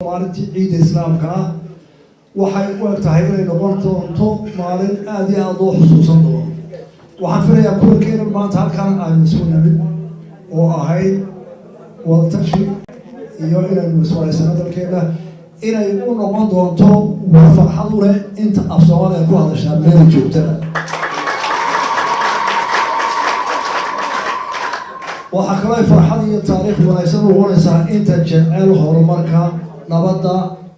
maalintii ciidda islaamka waxay u egtahay inay noqon doonto maalin aad iyo aad loo xusuusan doono. waxaan filayaa kulankeena maanta halkan aynu isugu nimid oo ahayd wadatashi iyo inaynu iswaraysano dalkeena inay u noqon doonto farxad u leh inta af Soomaaliya ku hadashaa meel joogtada. waxaa kaloo ay farxad iyo taariikh wanaagsan u noqonaysaa inta jecel horumarka, nabadda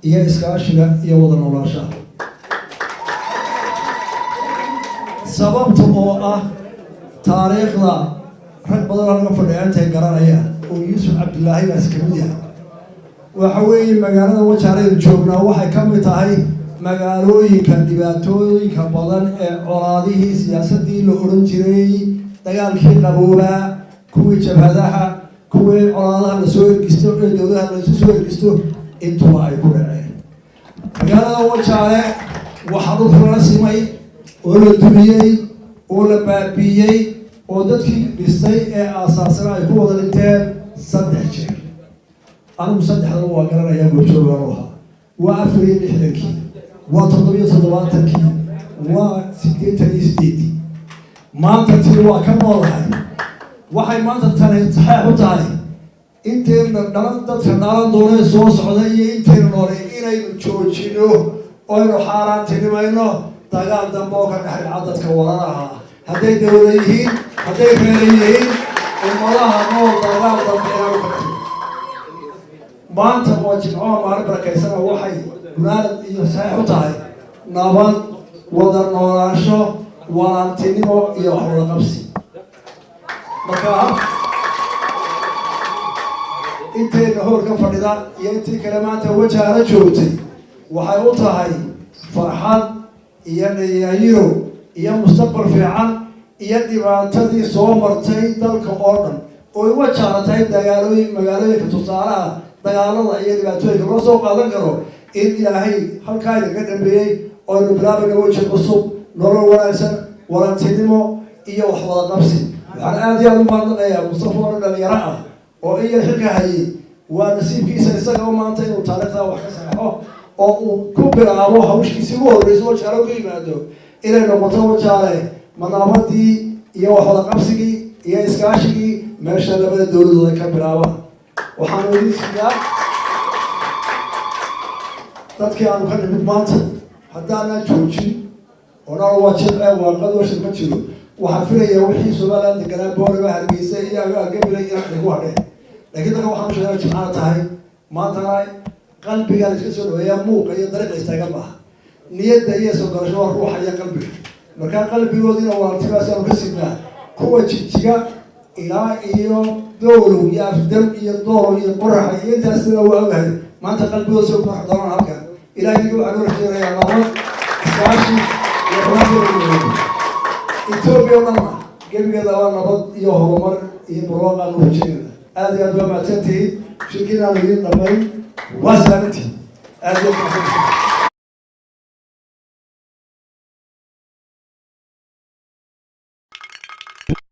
iyo iskaashiga iyo wada noolaanshaha. sababta oo ah taariikhda rag badan oo laga fadhiya intay garanayaan oo Yuusuf Cabdillaahi baas ka mid yahay. waxa weeye magaalada Wajaale joognaa waxay ka mid tahay magaalooyinka dhibaatooyinka badan ee colaadihii siyaasadii la oran jiray dagaalkii qaboobaa kuwii jabhadaha kuwii colaadaha la soo ergisto ee dowladaha la soo ergisto intuba ay ku dhaceen. magaalada Wajaale waxaa dhulka la simay oo la dumiyey oo la baabiyey oo dadkii dhistay ee aasaasana ay ku wada dhinteen 3 jeer. anigu 3 waa garanayaa goobjoogaan u ahaa. waa 64kii, waa 77kii, waa 88. maanta tii waa ka noolahay. waxay maanta tani sax u tahay inteena dadka dhalan doonay soo socday iyo inteena noolay inaynu joojino oo aynu xaaraantinimayno dagaal dambe oo ka dhexeeya dadka walaalaha hadday dawlad yihiin hadday reer yihiin ummadaha nool dagaal dambe inuu ka dhexeeyo. maanta oo jimco maalin barakaysan waxay gunaanad iyo sax u tahay nabad, wada noolaansho, walaaltinimo iyo wada qabsi. marka inteena hoolka fadhida iyo intii kale maanta Wajaale joogtay waxay u tahay farxad iyo niyayiro iyo mustaqbal fiican iyo dhibaatadii soo martay dalka oo dhan oo Wajaale tahay magaalooyinka tusaalaha dagaalada iyo dhibaatooyinka loo soo qaadan karo in Ilaahay halkaa inaga dhameeyey oo aynu bilaabana waji cusub, nolol wanaagsan, walaaltinimo iyo wax wada qabsi. waxaan aad iyo aad u mahadnaqayaa Mustafa oo dhalinyaro ah oo iyo xilka hayay. waa nasiibkiisa isaga maanta inuu taariikhda wax ka saxo oo uu ku bilaabo hawshiisii ugu horreysay Wajaale ku yimaado inay noqoto Wajaale nabadii iyo wax wada qabsigii iyo iskaashigii meesha labada dowladood ay ka bilaabaan. waxaan weydiisayaa dadkii aanu ka nimid maanta haddaanaan joojin oo nala wajib waaqad washir ma jiro waxaan filayaa wixii Soomaaliland deganaa Boorama, Hargeysa iyo Gabiley inaan dhigo hadheen. laakiin dadka waxaan sheegaa jimcaha tahay maantana qalbiga la iska soo dhaweeyaa muuqa iyo dariiqa istaaga maaha. niyadda iyo soo garasho waa ruuxa iyo qalbiga. markaa qalbigoodina walaaltimaas aanu ka siinaa kuwa jijiga ilaa iyo dowlow iyo afdam iyo dooro iyo qoraxa iyo intaasina waa ogahay maanta qalbigooda soo koox doonaan halkan. ilaahay waxaan u rajeynayaa nabad, iskaashi iyo wanaag. Ethiopia dhan gebigeeda waa nabad iyo horumar iyo barwaaqo aan u rajeynayna. aad iyo aad waa mahadsantihiin. shirkiina idin dhammayn waa salaamantiin. aad iyo aad